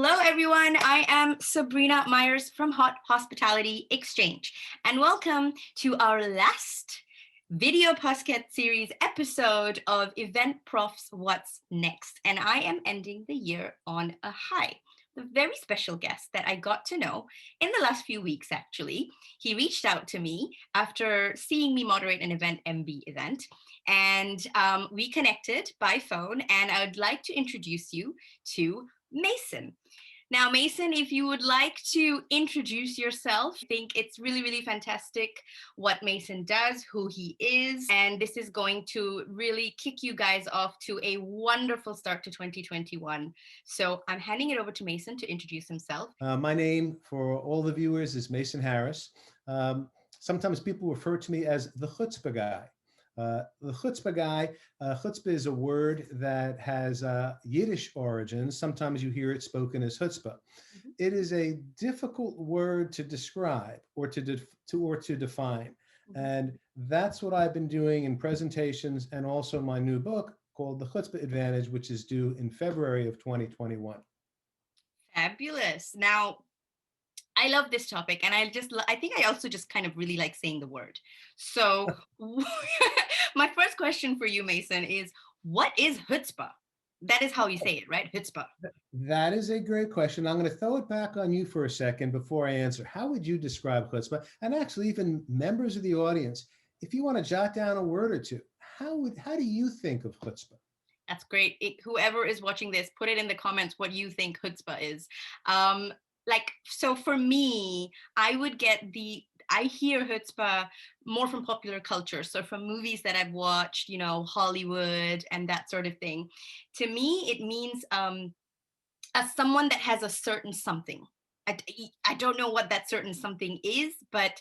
Hello, everyone. I am Sabrina Meyers from Hot Hospitality Exchange, and welcome to our last video podcast series episode of Eventprofs What's Next. And I am ending the year on a high. The very special guest that I got to know in the last few weeks, actually. He reached out to me after seeing me moderate an Event MB event, and we connected by phone, and I would like to introduce you to Mason. Now, Mason, if you would like to introduce yourself, I think it's really fantastic what Mason does, who he is, and this is going to really kick you guys off to a wonderful start to 2021. So I'm handing it over to Mason to introduce himself. My name for all the viewers is Mason Harris. Sometimes people refer to me as the Chutzpah Guy. The Chutzpah Guy, chutzpah is a word that has Yiddish origins. Sometimes you hear it spoken as chutzpah. Mm-hmm. It is a difficult word to describe or to define. Mm-hmm. And that's what I've been doing in presentations and also my new book called The Chutzpah Advantage, which is due in February of 2021. Fabulous. Now, I love this topic, and I think I also just kind of really like saying the word. So my first question for you, Mason, is what is chutzpah? That is how you say it, right? Chutzpah. That is a great question. I'm going to throw it back on you for a second before I answer. How would you describe chutzpah? And actually, even members of the audience, if you want to jot down a word or two, how do you think of chutzpah? That's great. Whoever is watching this, put it in the comments what you think chutzpah is. So for me, I hear chutzpah more from popular culture. So from movies that I've watched, Hollywood and that sort of thing. To me, it means as someone that has a certain something. I don't know what that certain something is, but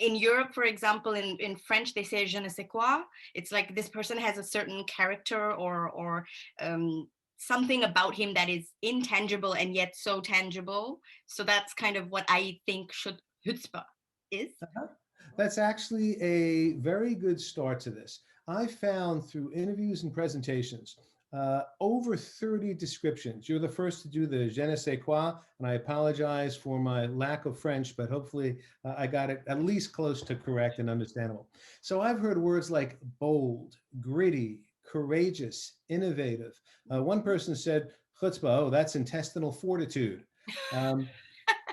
in Europe, for example, in French, they say je ne sais quoi. It's like this person has a certain character or something about him that is intangible and yet so tangible. So that's kind of what I think chutzpah is. Uh-huh. That's actually a very good start to this. I found through interviews and presentations, over 30 descriptions. You're the first to do the je ne sais quoi, and I apologize for my lack of French, but hopefully I got it at least close to correct and understandable. So I've heard words like bold, gritty, courageous, innovative. One person said, chutzpah, oh, that's intestinal fortitude.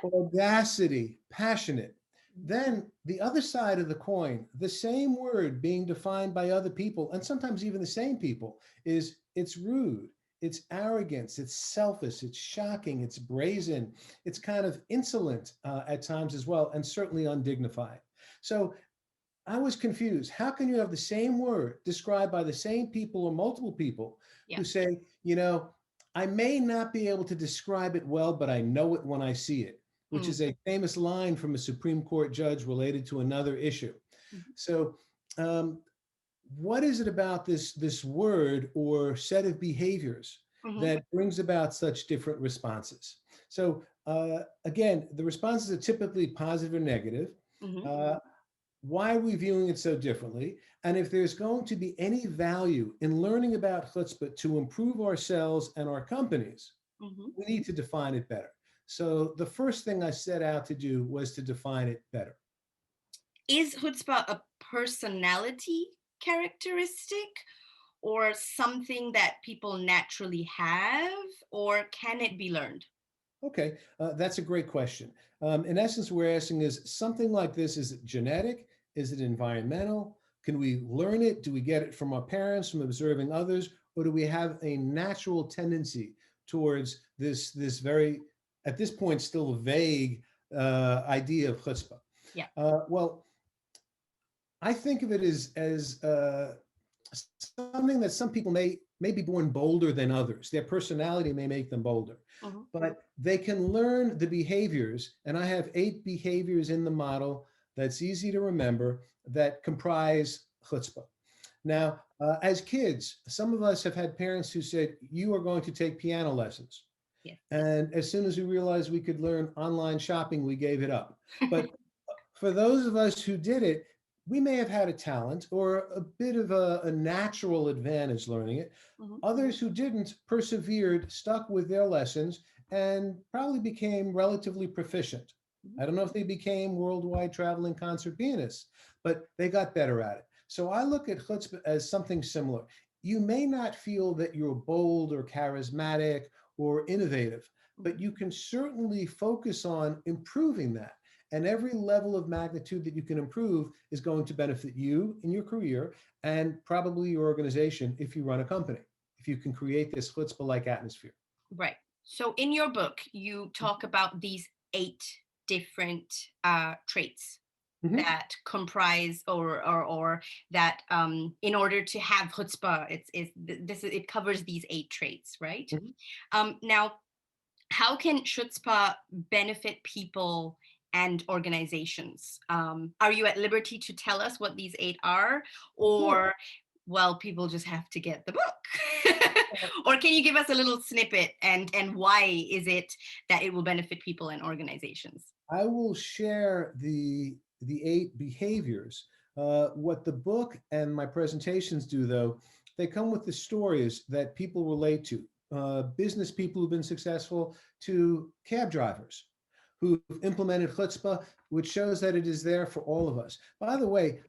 Audacity, passionate. Then the other side of the coin, the same word being defined by other people, and sometimes even the same people, is it's rude, it's arrogance, it's selfish, it's shocking, it's brazen, it's kind of insolent at times as well, and certainly undignified. So I was confused. How can you have the same word described by the same people or multiple people who say, I may not be able to describe it well, but I know it when I see it, which is a famous line from a Supreme Court judge related to another issue. Mm-hmm. So what is it about this word or set of behaviors that brings about such different responses? So again, the responses are typically positive or negative. Mm-hmm. Why are we viewing it so differently? And if there's going to be any value in learning about chutzpah to improve ourselves and our companies, we need to define it better. So the first thing I set out to do was to define it better. Is chutzpah a personality characteristic or something that people naturally have, or can it be learned? Okay, that's a great question. In essence, we're asking is something like this, is it genetic? Is it environmental? Can we learn it? Do we get it from our parents, from observing others? Or do we have a natural tendency towards this very, at this point, still vague idea of chutzpah? Yeah. Well, I think of it as something that some people may be born bolder than others. Their personality may make them bolder, but they can learn the behaviors. And I have 8 behaviors in the model that's easy to remember that comprise chutzpah. Now, as kids, some of us have had parents who said, you are going to take piano lessons. Yeah. And as soon as we realized we could learn online shopping, we gave it up. But for those of us who did it, we may have had a talent or a bit of a natural advantage learning it. Others who didn't persevered, stuck with their lessons, and probably became relatively proficient. I don't know if they became worldwide traveling concert pianists, but they got better at it. So I look at chutzpah as something similar. You may not feel that you're bold or charismatic or innovative, but you can certainly focus on improving that. And every level of magnitude that you can improve is going to benefit you in your career and probably your organization if you run a company, if you can create this chutzpah-like atmosphere. Right. So in your book, you talk about these 8 different traits Mhm. that comprise or that in order to have chutzpah, it covers these 8 traits, right? Mhm. Now, how can chutzpah benefit people and organizations? Are you at liberty to tell us what these 8 are, Sure. or well, people just have to get the book? Or can you give us a little snippet and why is it that it will benefit people and organizations? I will share the 8 behaviors. What the book and my presentations do, though, they come with the stories that people relate to. Business people who've been successful to cab drivers who've implemented chutzpah, which shows that it is there for all of us. By the way,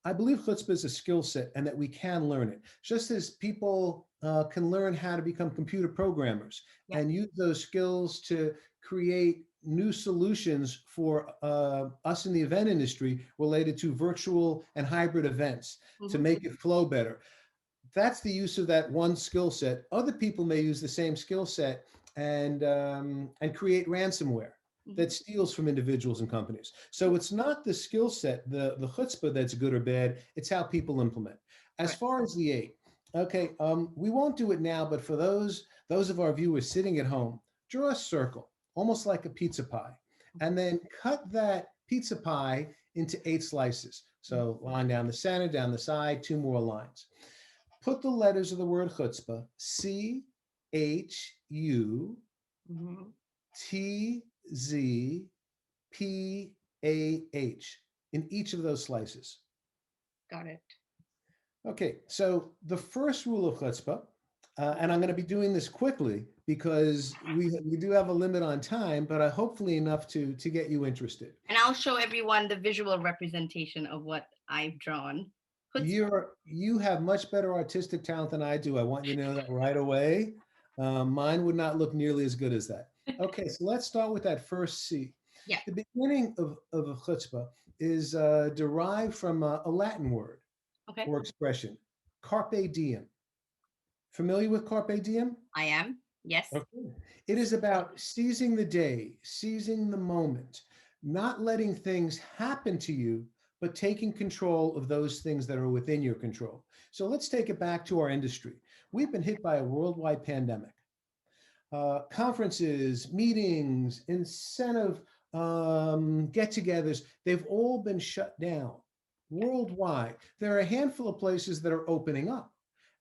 I believe chutzpah is a skill set and that we can learn it. Just as people can learn how to become computer programmers Yeah. and use those skills to create new solutions for us in the event industry related to virtual and hybrid events to Mhm. make it flow better. That's the use of that one skill set. Other people may use the same skill set and create ransomware Mhm. that steals from individuals and companies. So it's not the skill set, the chutzpah that's good or bad. It's how people implement. As Right. far as the 8, okay, we won't do it now, but for those of our viewers sitting at home, draw a circle, almost like a pizza pie, and then cut that pizza pie into 8 slices. So line down the center, down the side, 2 more lines. Put the letters of the word chutzpah, CHU Mhm. TZPAH, in each of those slices. Got it. Okay, so the first rule of chutzpah, and I'm going to be doing this quickly because we do have a limit on time, but hopefully enough to get you interested. And I'll show everyone the visual representation of what I've drawn. You have much better artistic talent than I do. I want you to know that right away. Mine would not look nearly as good as that. Okay, so let's start with that first C. Yeah. The beginning of a chutzpah is derived from a Latin word Okay. or expression, carpe diem. Familiar with carpe diem? I am. Yes. Okay. It is about seizing the day, seizing the moment, not letting things happen to you, but taking control of those things that are within your control. So let's take it back to our industry. We've been hit by a worldwide pandemic. Conferences, meetings, incentive get-togethers, they've all been shut down worldwide. There are a handful of places that are opening up.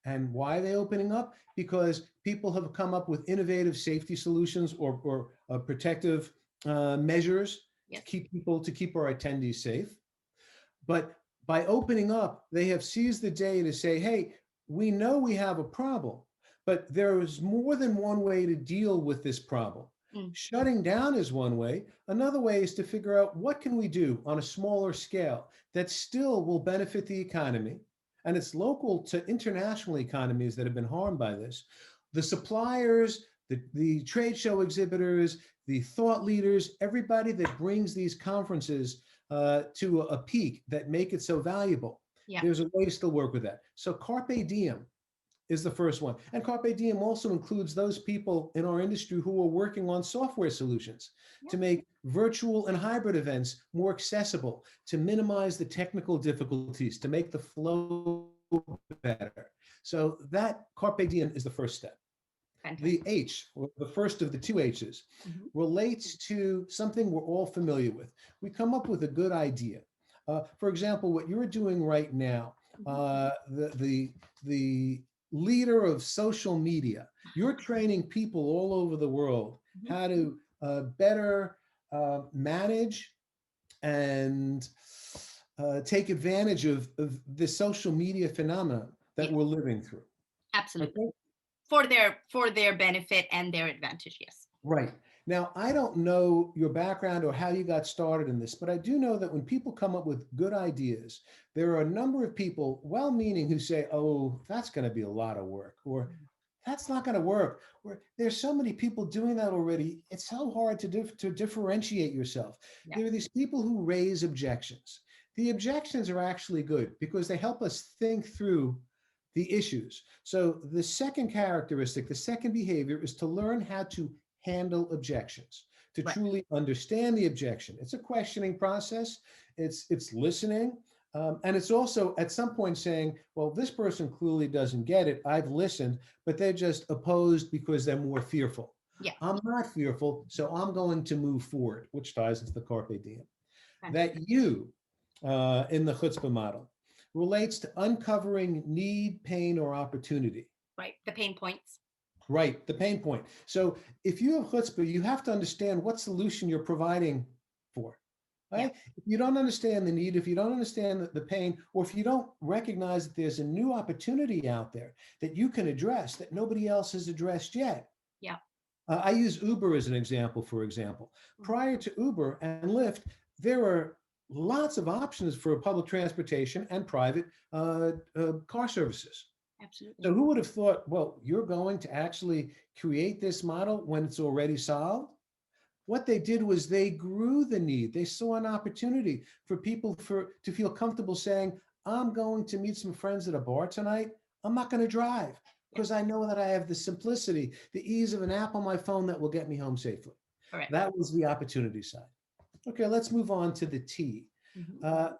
And why are they opening up? Because people have come up with innovative safety solutions or protective measures Yes. to keep our attendees safe. But by opening up, they have seized the day to say, hey, we know we have a problem, but there is more than one way to deal with this problem. Mm. Shutting down is one way. Another way is to figure out what can we do on a smaller scale that still will benefit the economy. And it's local to international economies that have been harmed by this. The suppliers, the trade show exhibitors, the thought leaders, everybody that brings these conferences to a peak that make it so valuable. Yeah. There's a way to still work with that. So carpe diem is the first one. And carpe diem also includes those people in our industry who are working on software solutions to make virtual and hybrid events more accessible, to minimize the technical difficulties, to make the flow better. So that carpe diem is the first step. Fantastic. The H, or the first of the 2 H's, Mhm. relates to something we're all familiar with. We come up with a good idea. For example, what you're doing right now, the leader of social media, you're training people all over the world Mhm. how to better manage and take advantage of the social media phenomenon that Yeah. we're living through. Absolutely. Okay? For their benefit and their advantage. Yes. Right. Now, I don't know your background or how you got started in this, but I do know that when people come up with good ideas, there are a number of people, well-meaning, who say, oh, that's going to be a lot of work, or that's not going to work. Or there's so many people doing that already. It's so hard to differentiate yourself. Yeah. There are these people who raise objections. The objections are actually good because they help us think through the issues. So the second characteristic, the second behavior, is to learn how to handle objections, to Right. truly understand the objection. It's a questioning process. It's listening. And it's also at some point saying, well, this person clearly doesn't get it. I've listened, but they're just opposed because they're more fearful. Yeah. I'm not fearful, so I'm going to move forward, which ties into the Carpe Diem. Fantastic. That you, in the Chutzpah model, relates to uncovering need, pain, or opportunity. Right. The pain points. Right, the pain point. So if you have chutzpah, you have to understand what solution you're providing for. Right? Yeah. If you don't understand the need, if you don't understand the pain, or if you don't recognize that there's a new opportunity out there that you can address that nobody else has addressed yet. Yeah. I use Uber as an example, for example. Prior to Uber and Lyft, there were lots of options for public transportation and private car services. Absolutely. So who would have thought, well, you're going to actually create this model when it's already solved? What they did was they grew the need. They saw an opportunity for people to feel comfortable saying, I'm going to meet some friends at a bar tonight. I'm not going to drive because I know that I have the simplicity, the ease of an app on my phone that will get me home safely. Correct. That was the opportunity side. Okay, let's move on to the T. Mhm.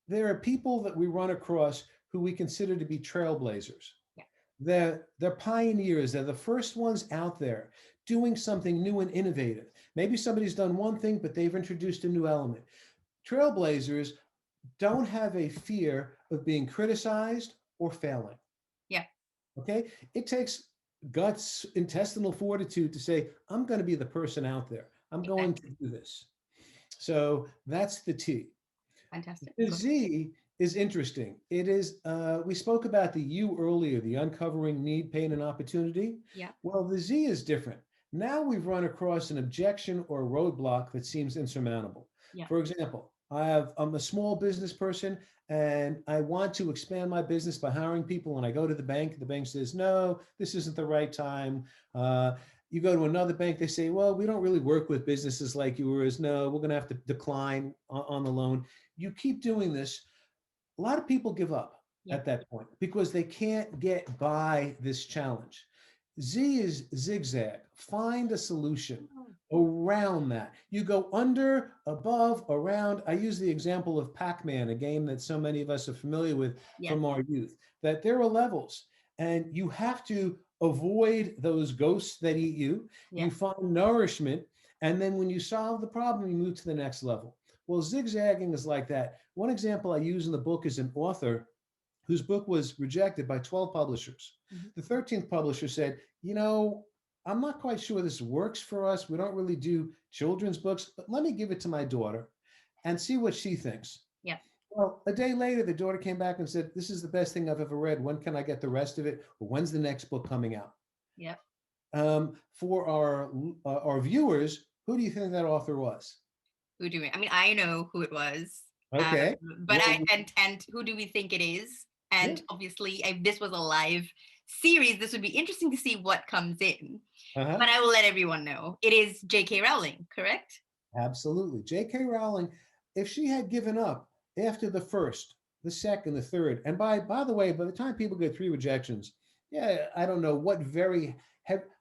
There are people that we run across who we consider to be trailblazers. Yeah. They're pioneers. They're the first ones out there doing something new and innovative. Maybe somebody's done one thing, but they've introduced a new element. Trailblazers don't have a fear of being criticized or failing. Yeah. Okay. It takes guts, intestinal fortitude to say, I'm going to be the person out there. I'm going to do this. So that's the T. Fantastic. The Z is interesting. It is, we spoke about the U earlier, the uncovering need, pain, and opportunity. Yeah. Well, the Z is different. Now we've run across an objection or roadblock that seems insurmountable. Yeah. For example, I'm a small business person and I want to expand my business by hiring people. And I go to the bank says, no, this isn't the right time. You go to another bank, they say, well, we don't really work with businesses like yours. No, we're going to have to decline on the loan. You keep doing this. A lot of people give up at that point because they can't get by this challenge. Z is zigzag. Find a solution around that. You go under, above, around. I use the example of Pac-Man, a game that so many of us are familiar with from our youth, that there are levels and you have to avoid those ghosts that eat you. You find nourishment. And then when you solve the problem, you move to the next level. Well, zigzagging is like that. One example I use in the book is an author whose book was rejected by 12 publishers. Mm-hmm. The 13th publisher said, you know, I'm not quite sure this works for us. We don't really do children's books, but let me give it to my daughter and see what she thinks. Yeah. Well, a day later, the daughter came back and said, this is the best thing I've ever read. When can I get the rest of it? Or when's the next book coming out? Yeah. For our viewers, who do you think that author was? Who do we? I mean, I know who it was. Okay. But and who do we think it is? And obviously, if this was a live series, this would be interesting to see what comes in. But I will let everyone know. It is J.K. Rowling, correct? Absolutely. J.K. Rowling, if she had given up after the first, the second, the third, and by the way, by the time people get 3 rejections, I don't know what very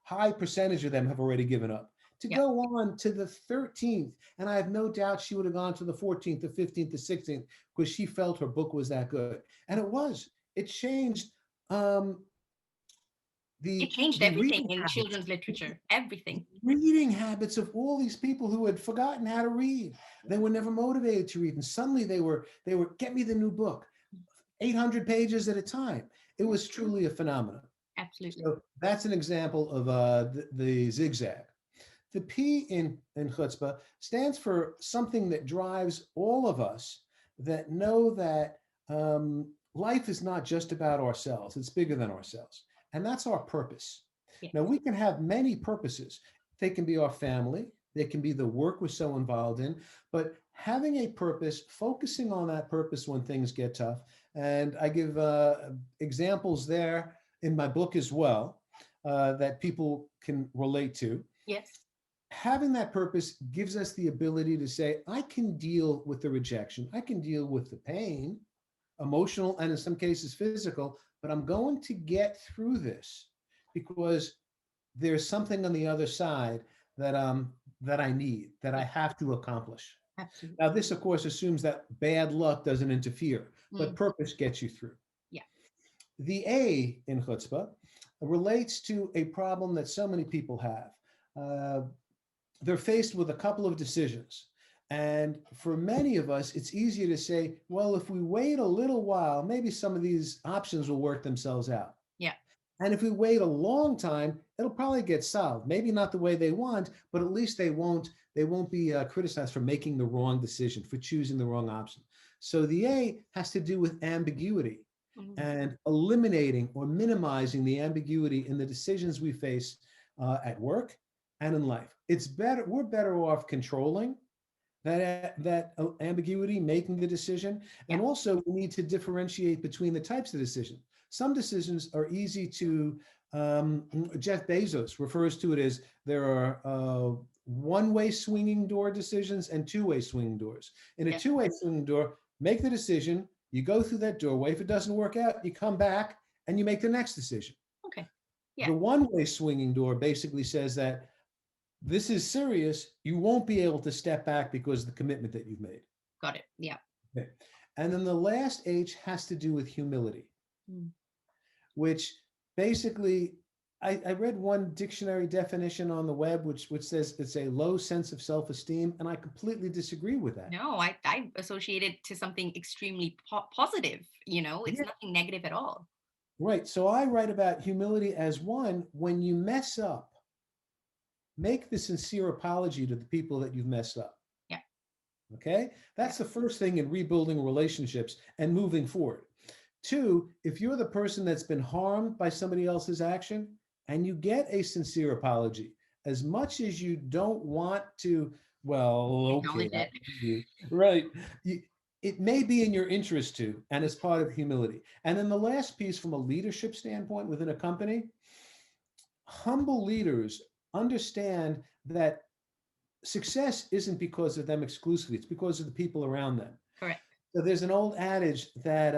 high percentage of them have already given up. To go on to the 13th, and I have no doubt she would have gone to the 14th, the 15th, the 16th, because she felt her book was that good. And it was. It changed it changed everything in children's literature, everything. Reading habits of all these people who had forgotten how to read. They were never motivated to read. And suddenly they were, get me the new book, 800 pages at a time. It was truly a phenomenon. Absolutely. So that's an example of the zigzag. The P in chutzpah stands for something that drives all of us that know that life is not just about ourselves. It's bigger than ourselves. And that's our purpose. Yes. Now, we can have many purposes. they can be our family, they can be the work we're so involved in, but having a purpose, focusing on that purpose when things get tough. And I give examples there in my book as well that people can relate to. Yes. Having that purpose gives us the ability to say, I can deal with the rejection, I can deal with the pain, emotional and in some cases physical, but I'm going to get through this because there's something on the other side that I need, that I Yeah, have to accomplish. Now, absolutely. this of course assumes that bad luck doesn't interfere, but Mm, purpose gets you through. yeah. The A in chutzpah relates to a problem that so many people have. Uh, they're faced with a couple of decisions. And for many of us, it's easier to say, well, if we wait a little while, maybe some of these options will work themselves out. Yeah. And if we wait a long time, it'll probably get solved. Maybe not the way they want, but at least they won't be criticized for making the wrong decision, for choosing the wrong option. So the A has to do with ambiguity Mm, and eliminating or minimizing the ambiguity in the decisions we face at work and in life. It's better, we're better off controlling that ambiguity, making the decision. And yeah. also we need to differentiate between the types of decision. Some decisions are easy to, Jeff Bezos refers to it as there are one-way swinging door decisions and two-way swinging doors. In a Yeah. two-way swinging door, make the decision, you go through that doorway. If it doesn't work out, you come back and you make the next decision. Okay. Yeah. The one-way swinging door basically says that this is serious. You won't be able to step back because of the commitment that you've made. Got it. Yeah. Okay. And then the last H has to do with humility, Mm, which basically, I read one dictionary definition on the web, which says it's a low sense of self-esteem, and I completely disagree with that. no, I associate it to something extremely positive. It's Yeah, nothing negative at all. right. So I write about humility as one, when you mess up, make the sincere apology to the people that you've messed up. Yeah. Okay. Yeah. That's the first thing in rebuilding relationships and moving forward. Two, if you're the person that's been harmed by somebody else's action and you get a sincere apology, as much as you don't want to, well, okay, Acknowledge it. right. It may be in your interest to, and it's part of humility. And then the last piece from a leadership standpoint within a company, humble leaders understand that success isn't because of them exclusively, it's because of the people around them. Correct. So there's an old adage that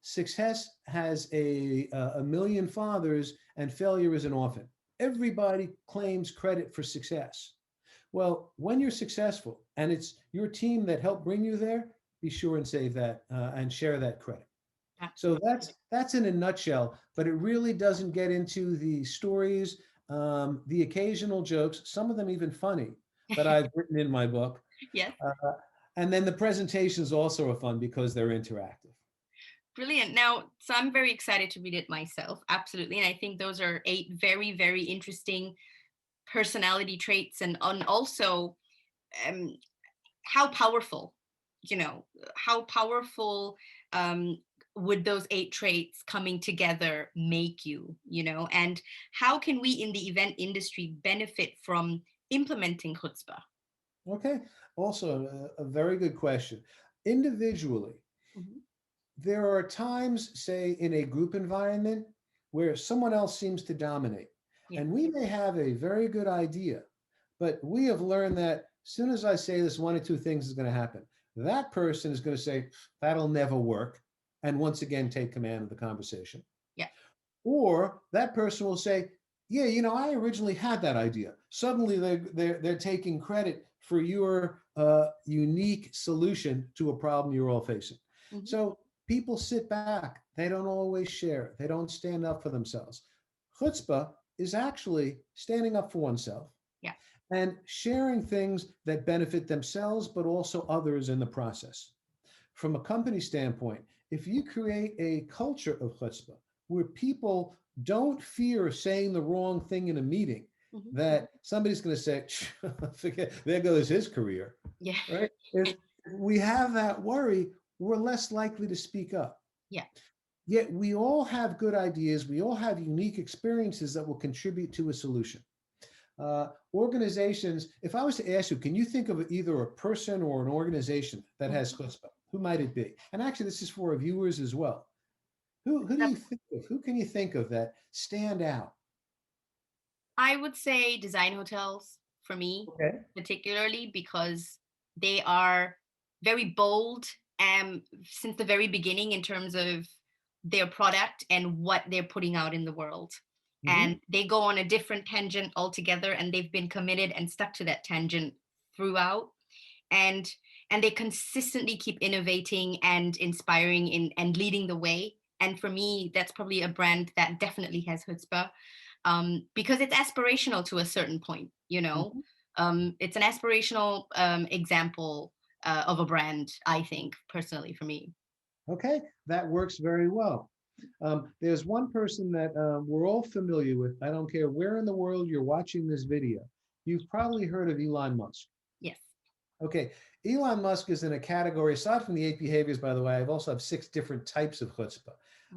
success has a million fathers and failure is an orphan. Everybody claims credit for success. Well, when you're successful and it's your team that helped bring you there, be sure and save that and share that credit. So Absolutely. that's in a nutshell, but it really doesn't get into the stories, the occasional jokes, some of them even funny, that I've written in my book. Yes. Uh, and then the presentations also are fun because they're interactive. Brilliant. Now, so I'm very excited to read it myself. Absolutely. And I think those are 8 very, very interesting personality traits and also um, how powerful, how powerful um, would those 8 traits coming together make and how can we in the event industry benefit from implementing chutzpah? Okay. Also, a very good question. Individually, Mhm. there are times, say, in a group environment where someone else seems to dominate. Yeah. And we may have a very good idea, but we have learned that as soon as I say this, one or two things is going to happen. That person is going to say, that'll never work. And once again, take command of the conversation. Yeah. Or that person will say, yeah, I originally had that idea. Suddenly they're taking credit for your unique solution to a problem you're all facing. Mhm. So people sit back. They don't always share. They don't stand up for themselves. Chutzpah is actually standing up for oneself Yeah. and sharing things that benefit themselves, but also others in the process. From a company standpoint, if you create a culture of chutzpah where people don't fear saying the wrong thing in a meeting, Mhm. that somebody's going to say, forget, there goes his career, Yeah. right? If we have that worry, we're less likely to speak up. Yeah. Yet we all have good ideas. We all have unique experiences that will contribute to a solution. Organizations, if I was to ask you, can you think of either a person or an organization that has chutzpah? Who might it be? And actually, this is for our viewers as well. Who do you think of? Who can you think of that stand out? I would say design hotels for me, Okay. particularly because they are very bold since the very beginning in terms of their product and what they're putting out in the world. Mhm. And they go on a different tangent altogether, and they've been committed and stuck to that tangent throughout. And they consistently keep innovating and inspiring and leading the way. And for me, that's probably a brand that definitely has chutzpah, because it's aspirational to a certain point, you know. Mhm. It's an aspirational example of a brand, I think, personally, for me. Okay, that works very well. There's one person that we're all familiar with. I don't care where in the world you're watching this video. You've probably heard of Elon Musk. Yes. Okay, Elon Musk is in a category, aside from the eight behaviors, by the way, I also have six different types of chutzpah.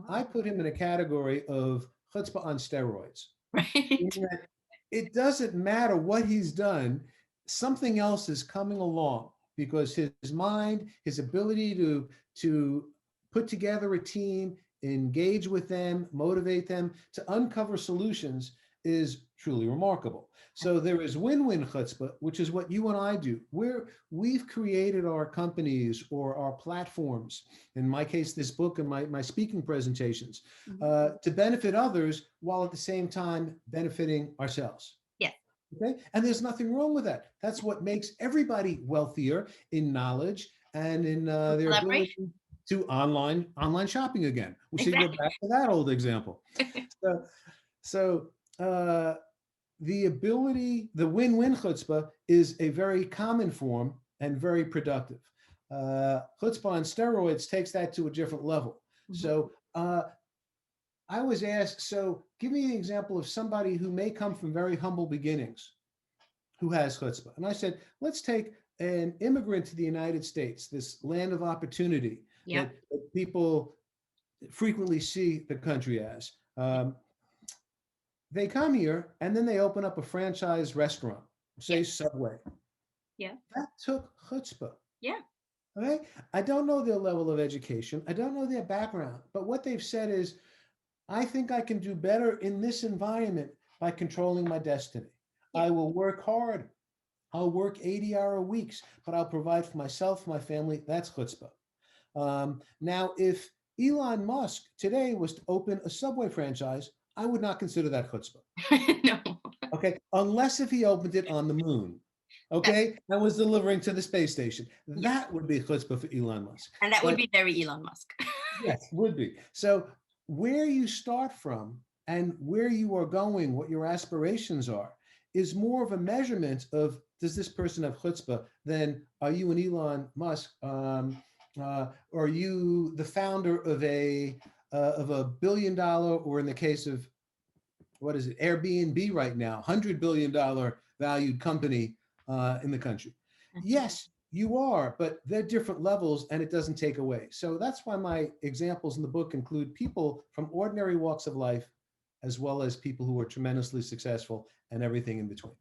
I Oh. put him in a category of chutzpah on steroids. In Right. that it doesn't matter what he's done, something else is coming along because his mind, his ability to put together a team, engage with them, motivate them to uncover solutions is truly remarkable. So there is win-win chutzpah, which is what you and I do. We've created our companies or our platforms, in my case, this book and my speaking presentations, to benefit others while at the same time benefiting ourselves. Yes. Okay. And there's nothing wrong with that. That's what makes everybody wealthier in knowledge and in their ability Collaboration. to online shopping again. We see we're Exactly. back to that old example. So, so the ability, the win-win chutzpah is a very common form and very productive. Chutzpah on steroids takes that to a different level. So I was asked, so give me an example of somebody who may come from very humble beginnings who has chutzpah. And I said, let's take an immigrant to the United States, this land of opportunity Yeah. that people frequently see the country as. They come here and then they open up a franchise restaurant, Yeah. say Subway. Yeah. That took chutzpah. Yeah. Okay. I don't know their level of education. I don't know their background, but what they've said is, I think I can do better in this environment by controlling my destiny. Yeah. I will work hard. I'll work 80-hour weeks, but I'll provide for myself, my family. That's chutzpah. Now, if Elon Musk today was to open a Subway franchise, I would not consider that chutzpah. No. Okay, unless if he opened it on the moon. Okay, and was delivering to the space station. Yeah. That would be chutzpah for Elon Musk. And that would But be very Elon Musk. yes, would be. So where you start from and where you are going, what your aspirations are, is more of a measurement of does this person have chutzpah than are you an Elon Musk? Are you the founder of a $1 billion, or in the case of what is it, Airbnb right now, $100 billion valued company in the country? Yes, you are, but they're different levels and it doesn't take away. So that's why my examples in the book include people from ordinary walks of life, as well as people who are tremendously successful and everything in between.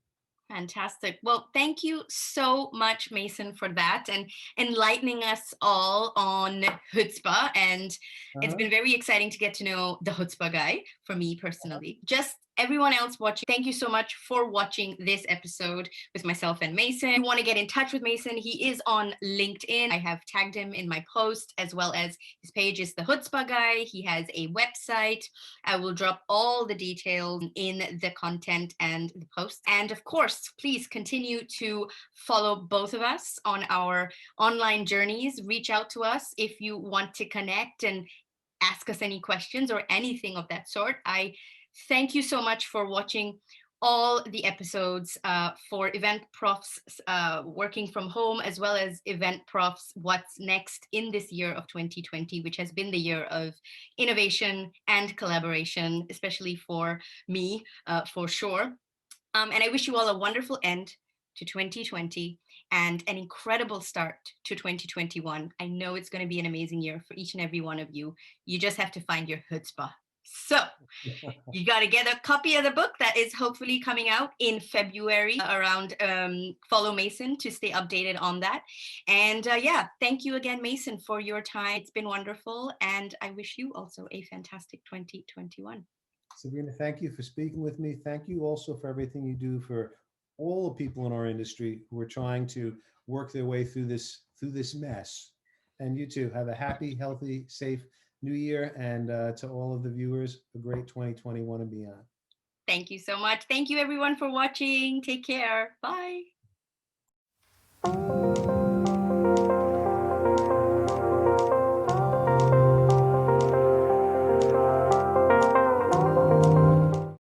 Fantastic. Well, thank you so much, Mason, for that and enlightening us all on chutzpah. And it's Uh-huh. been very exciting to get to know the Chutzpah Guy for me personally. Just everyone else watching, thank you so much for watching this episode with myself and Mason. If you want to get in touch with Mason, he is on LinkedIn. I have tagged him in my post, as well as his page is the Chutzpah Guy. He has a website. I will drop all the details in the content and the post. And of course, please continue to follow both of us on our online journeys. Reach out to us if you want to connect and ask us any questions or anything of that sort. I thank you so much for watching all the episodes for Eventprofs working from home, as well as Eventprofs What's Next in this year of 2020, which has been the year of innovation and collaboration, especially for me, for sure. And I wish you all a wonderful end to 2020 and an incredible start to 2021. I know it's going to be an amazing year for each and every one of you. You just have to find your chutzpah So you got to get a copy of the book that is hopefully coming out in February around Follow Mason to stay updated on that. And yeah, thank you again, Mason, for your time. It's been wonderful. And I wish you also a fantastic 2021. Sabrina, thank you for speaking with me. Thank you also for everything you do for all the people in our industry who are trying to work their way through this mess. And you too, have a happy, healthy, safe new year. And to all of the viewers, a great 2021 and beyond. Thank you so much. Thank you everyone for watching. Take care. Bye.